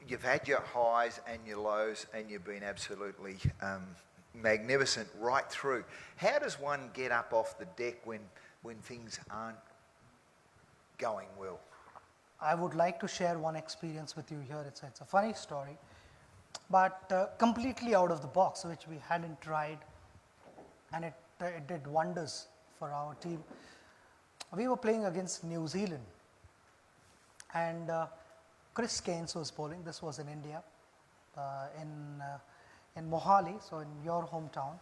you've had your highs and your lows, and you've been absolutely magnificent right through. How does one get up off the deck when things aren't going well? I would like to share one experience with you here. It's a funny story, but completely out of the box, which we hadn't tried, and it did wonders for our team. We were playing against New Zealand, and Chris Keynes was bowling. This was in India, in Mohali, so in your hometown.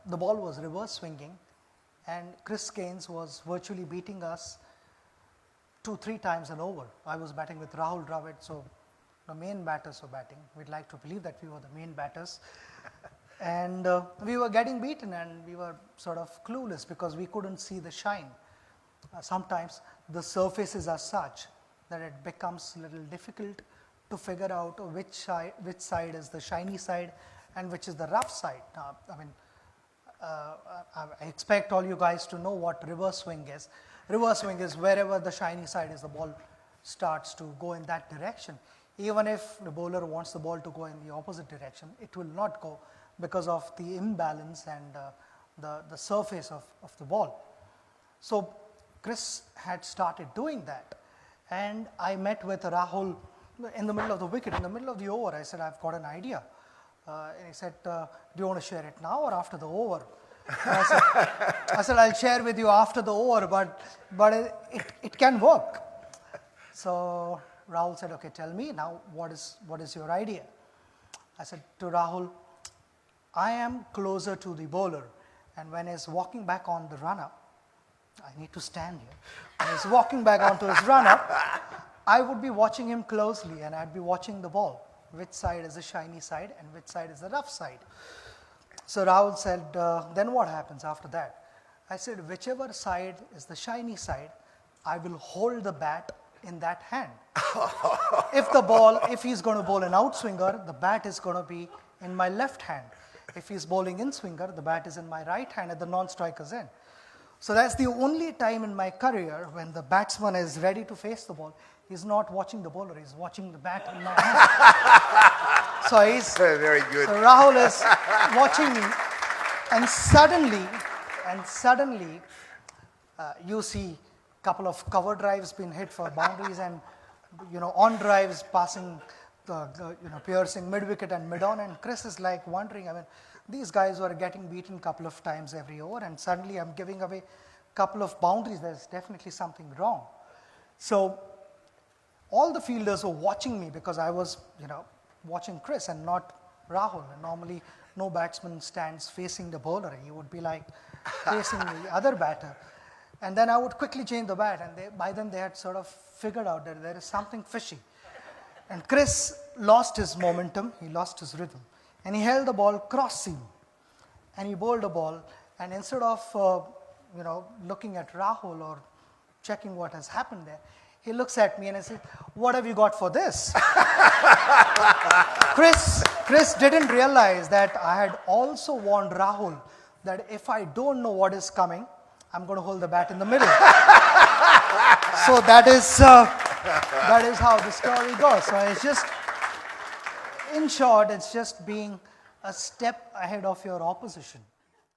The ball was reverse swinging, and Chris Keynes was virtually beating us 2-3 times an over. I was batting with Rahul Dravid, so the main batters were batting. We'd like to believe that we were the main batters. And we were getting beaten, and we were sort of clueless because we couldn't see the shine. Sometimes the surfaces are such that it becomes a little difficult to figure out which side is the shiny side and which is the rough side. I expect all you guys to know what reverse swing is. Reverse swing is wherever the shiny side is, the ball starts to go in that direction. Even if the bowler wants the ball to go in the opposite direction, it will not go because of the imbalance and the surface of the ball. So Chris had started doing that, and I met with Rahul in the middle of the wicket, in the middle of the over. I said, I've got an idea. And he said, do you want to share it now or after the over? I said, I'll share with you after the over, but it can work. So Rahul said, okay, tell me now, what is your idea? I said to Rahul, I am closer to the bowler, and when he's walking back on the run-up, I need to stand here. When he's walking back onto his run-up, I would be watching him closely, and I'd be watching the ball. Which side is the shiny side and which side is the rough side? So Rahul said, then what happens after that? I said, whichever side is the shiny side, I will hold the bat in that hand. If he's going to bowl an outswinger, the bat is going to be in my left hand. If he's bowling in swinger, the bat is in my right hand at the non-striker's end. So that's the only time in my career when the batsman is ready to face the ball. He's not watching the bowler, he's watching the bat in my hand. So he's very good. So Rahul is watching me, and suddenly you see a couple of cover drives being hit for boundaries, and on drives passing piercing mid-wicket and mid-on, and Chris is like wondering, these guys were getting beaten a couple of times every over, and suddenly I'm giving away a couple of boundaries. There's definitely something wrong. So all the fielders were watching me because I was, watching Chris and not Rahul. And normally, no batsman stands facing the bowler. He would be like facing the other batter. And then I would quickly change the bat, and by then they had sort of figured out that there is something fishy. And Chris lost his momentum, he lost his rhythm, and he held the ball cross seam, and he bowled the ball, and instead of looking at Rahul or checking what has happened there, he looks at me and I said, what have you got for this? Chris didn't realize that I had also warned Rahul that if I don't know what is coming, I'm going to hold the bat in the middle. So that is how the story goes. So it's just, in short, it's just being a step ahead of your opposition.